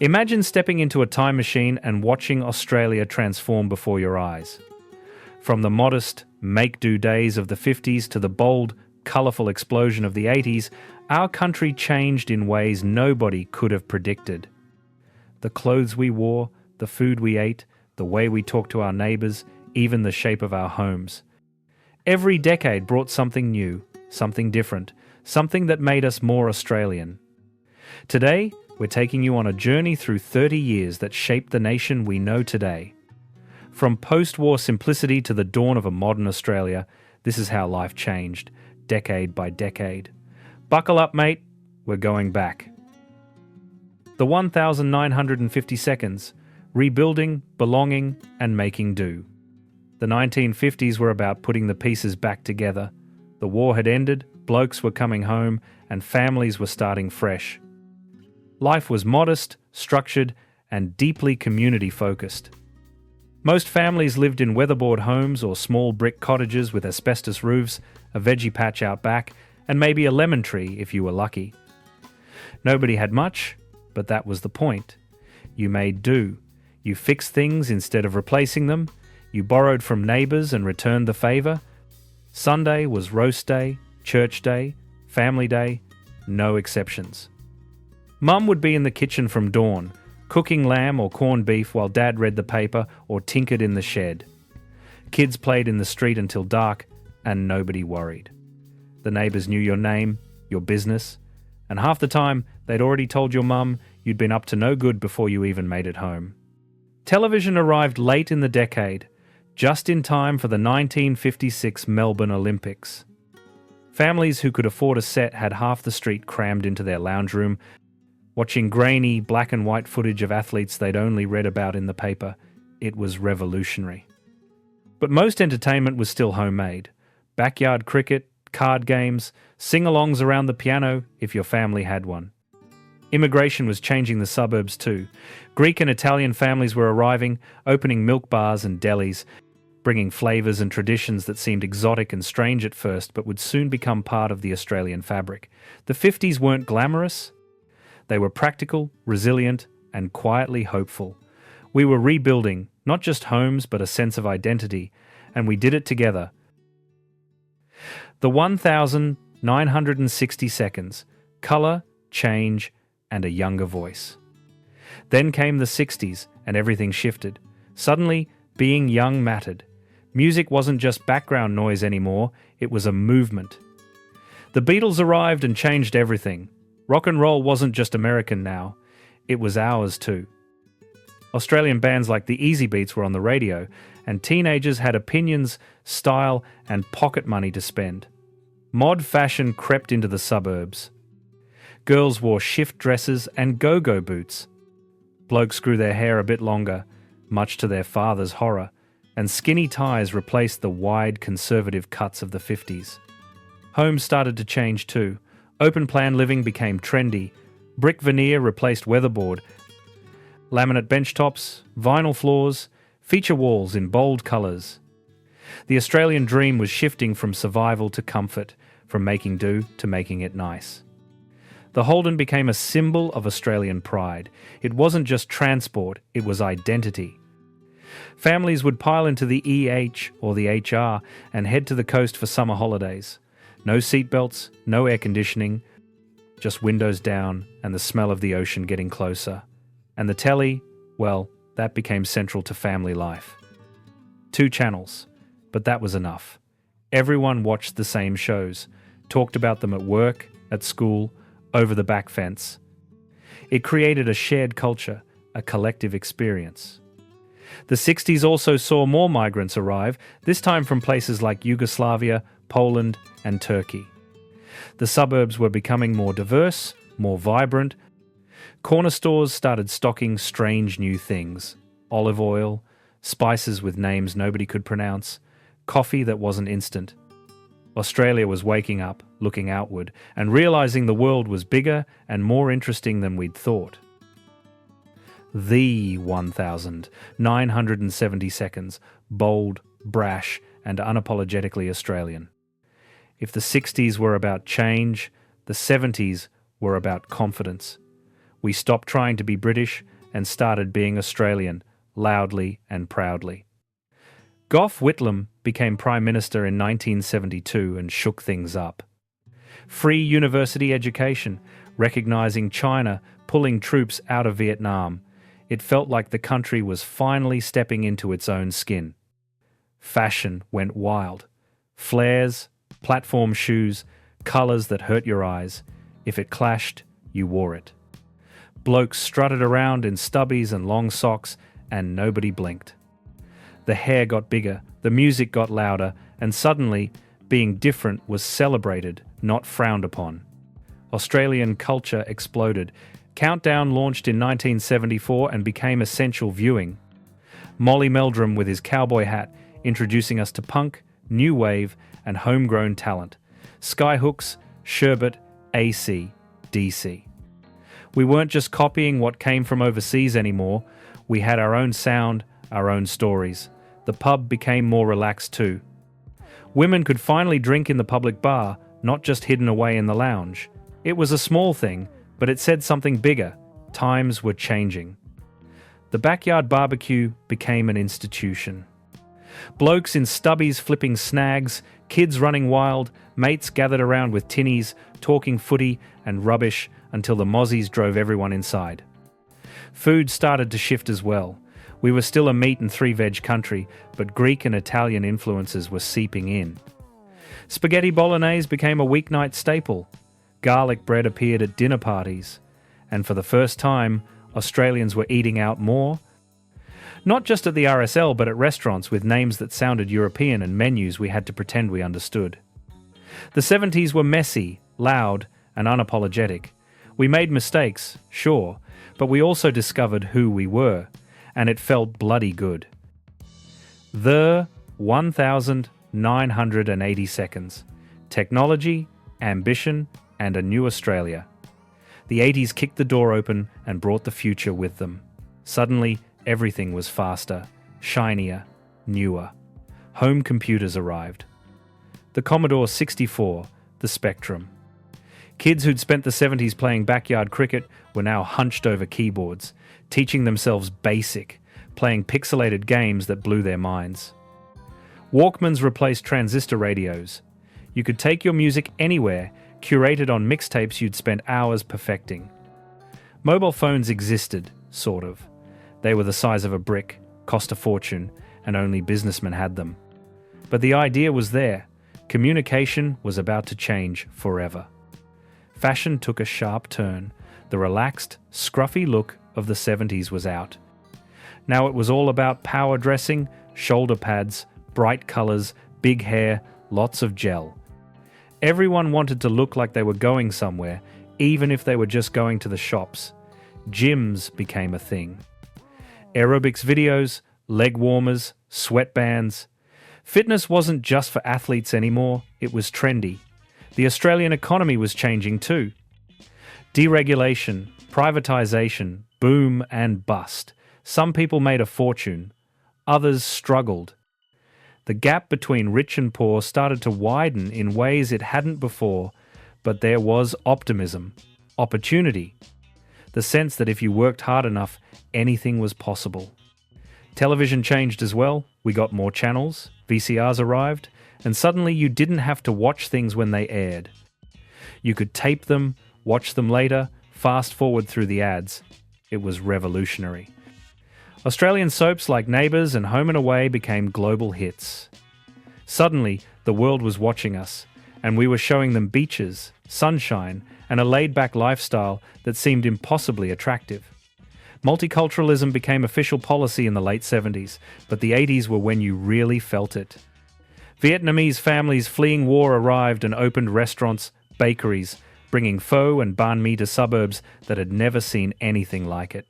Imagine stepping into a time machine and watching Australia transform before your eyes. From the modest, make-do days of the 50s to the bold, colourful explosion of the 80s, our country changed in ways nobody could have predicted. The clothes we wore, the food we ate, the way we talked to our neighbours, even the shape of our homes. Every decade brought something new, something different, something that made us more Australian. Today, we're taking you on a journey through 30 years that shaped the nation we know today. From post-war simplicity to the dawn of a modern Australia, this is how life changed, decade by decade. Buckle up, mate, we're going back. The 1,950 seconds, rebuilding, belonging, and making do. The 1950s were about putting the pieces back together. The war had ended, blokes were coming home, and families were starting fresh. Life was modest, structured, and deeply community-focused. Most families lived in weatherboard homes or small brick cottages with asbestos roofs, a veggie patch out back, and maybe a lemon tree if you were lucky. Nobody had much, but that was the point. You made do. You fixed things instead of replacing them. You borrowed from neighbours and returned the favour. Sunday was roast day, church day, family day, no exceptions. Mum would be in the kitchen from dawn, cooking lamb or corned beef while Dad read the paper or tinkered in the shed. Kids played in the street until dark, and nobody worried. The neighbours knew your name, your business, and half the time they'd already told your mum you'd been up to no good before you even made it home. Television arrived late in the decade, just in time for the 1956 Melbourne Olympics. Families who could afford a set had half the street crammed into their lounge room, watching grainy, black and white footage of athletes they'd only read about in the paper. It was revolutionary. But most entertainment was still homemade. Backyard cricket, card games, sing-alongs around the piano if your family had one. Immigration was changing the suburbs too. Greek and Italian families were arriving, opening milk bars and delis, bringing flavours and traditions that seemed exotic and strange at first but would soon become part of the Australian fabric. The 50s weren't glamorous. They were practical, resilient, and quietly hopeful. We were rebuilding, not just homes, but a sense of identity, and we did it together. The 1,960 seconds, colour, change, and a younger voice. Then came the 60s, and everything shifted. Suddenly, being young mattered. Music wasn't just background noise anymore, it was a movement. The Beatles arrived and changed everything. Rock and roll wasn't just American now, it was ours too. Australian bands like the Easy Beats were on the radio, and teenagers had opinions, style, and pocket money to spend. Mod fashion crept into the suburbs. Girls wore shift dresses and go-go boots. Blokes grew their hair a bit longer, much to their father's horror, and skinny ties replaced the wide conservative cuts of the 50s. Homes started to change too. Open-plan living became trendy. Brick veneer replaced weatherboard. Laminate benchtops, vinyl floors, feature walls in bold colours. The Australian dream was shifting from survival to comfort, from making do to making it nice. The Holden became a symbol of Australian pride. It wasn't just transport, it was identity. Families would pile into the EH or the HR and head to the coast for summer holidays. No seatbelts, no air conditioning, just windows down and the smell of the ocean getting closer. And the telly, well, that became central to family life. 2 channels, but that was enough. Everyone watched the same shows, talked about them at work, at school, over the back fence. It created a shared culture, a collective experience. The 60s also saw more migrants arrive, this time from places like Yugoslavia, Poland, and Turkey. The suburbs were becoming more diverse, more vibrant. Corner stores started stocking strange new things. Olive oil, spices with names nobody could pronounce, coffee that wasn't instant. Australia was waking up, looking outward, and realising the world was bigger and more interesting than we'd thought. The 1,970 seconds, bold, brash, and unapologetically Australian. If the 60s were about change, the 70s were about confidence. We stopped trying to be British and started being Australian, loudly and proudly. Gough Whitlam became Prime Minister in 1972 and shook things up. Free university education, recognising China pulling troops out of Vietnam. It felt like the country was finally stepping into its own skin. Fashion went wild. Flares, platform shoes, colours that hurt your eyes. If it clashed, you wore it. Blokes strutted around in stubbies and long socks, and nobody blinked. The hair got bigger, the music got louder, and suddenly, being different was celebrated, not frowned upon. Australian culture exploded. Countdown launched in 1974 and became essential viewing. Molly Meldrum with his cowboy hat, introducing us to punk, new wave, and homegrown talent. Skyhooks, Sherbet, AC, DC. We weren't just copying what came from overseas anymore. We had our own sound, our own stories. The pub became more relaxed too. Women could finally drink in the public bar, not just hidden away in the lounge. It was a small thing, but it said something bigger. Times were changing. The backyard barbecue became an institution. Blokes in stubbies flipping snags, kids running wild, mates gathered around with tinnies, talking footy and rubbish until the mozzies drove everyone inside. Food started to shift as well. We were still a meat and three-veg country, but Greek and Italian influences were seeping in. Spaghetti bolognese became a weeknight staple. Garlic bread appeared at dinner parties. And for the first time, Australians were eating out more. Not just at the RSL, but at restaurants with names that sounded European and menus we had to pretend we understood. The 70s were messy, loud, and unapologetic. We made mistakes, sure, but we also discovered who we were, and it felt bloody good. The 1,980 seconds. Technology, ambition, and a new Australia. The 80s kicked the door open and brought the future with them. Suddenly, everything was faster, shinier, newer. Home computers arrived. The Commodore 64, the Spectrum. Kids who'd spent the 70s playing backyard cricket were now hunched over keyboards, teaching themselves BASIC, playing pixelated games that blew their minds. Walkmans replaced transistor radios. You could take your music anywhere, curated on mixtapes you'd spent hours perfecting. Mobile phones existed, sort of. They were the size of a brick, cost a fortune, and only businessmen had them. But the idea was there. Communication was about to change forever. Fashion took a sharp turn. The relaxed, scruffy look of the 70s was out. Now it was all about power dressing, shoulder pads, bright colours, big hair, lots of gel. Everyone wanted to look like they were going somewhere, even if they were just going to the shops. Gyms became a thing. Aerobics videos, leg warmers, sweatbands. Fitness wasn't just for athletes anymore, it was trendy. The Australian economy was changing too. Deregulation, privatisation, boom and bust. Some people made a fortune, others struggled. The gap between rich and poor started to widen in ways it hadn't before, but there was optimism, opportunity, the sense that if you worked hard enough, anything was possible. Television changed as well. We got more channels, VCRs arrived, and suddenly you didn't have to watch things when they aired. You could tape them, watch them later, fast forward through the ads. It was revolutionary. Australian soaps like Neighbours and Home and Away became global hits. Suddenly, the world was watching us, and we were showing them beaches, sunshine, and a laid-back lifestyle that seemed impossibly attractive. Multiculturalism became official policy in the late 70s, but the 80s were when you really felt it. Vietnamese families fleeing war arrived and opened restaurants, bakeries, bringing pho and banh mi to suburbs that had never seen anything like it.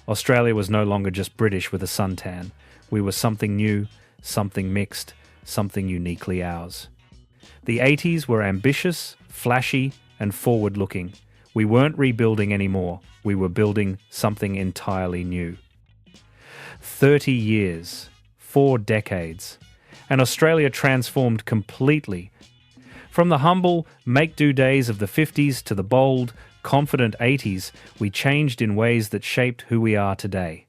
Australia was no longer just British with a suntan. We were something new, something mixed, something uniquely ours. The 80s were ambitious, flashy, and forward-looking. We weren't rebuilding anymore. We were building something entirely new. 30 years, 4 decades, and Australia transformed completely. From the humble, make-do days of the 50s to the bold, confident 80s, we changed in ways that shaped who we are today.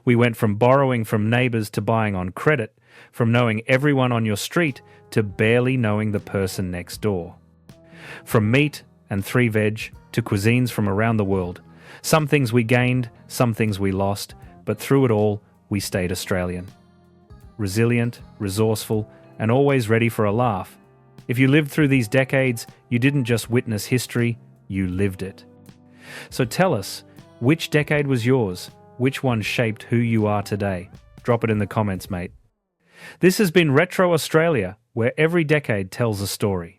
We went from borrowing from neighbours to buying on credit, from knowing everyone on your street to barely knowing the person next door. From meat and 3 veg to cuisines from around the world. Some things we gained, some things we lost, but through it all, we stayed Australian. Resilient, resourceful, and always ready for a laugh. If you lived through these decades, you didn't just witness history, you lived it. So tell us, which decade was yours? Which one shaped who you are today? Drop it in the comments, mate. This has been Retro Australia, where every decade tells a story.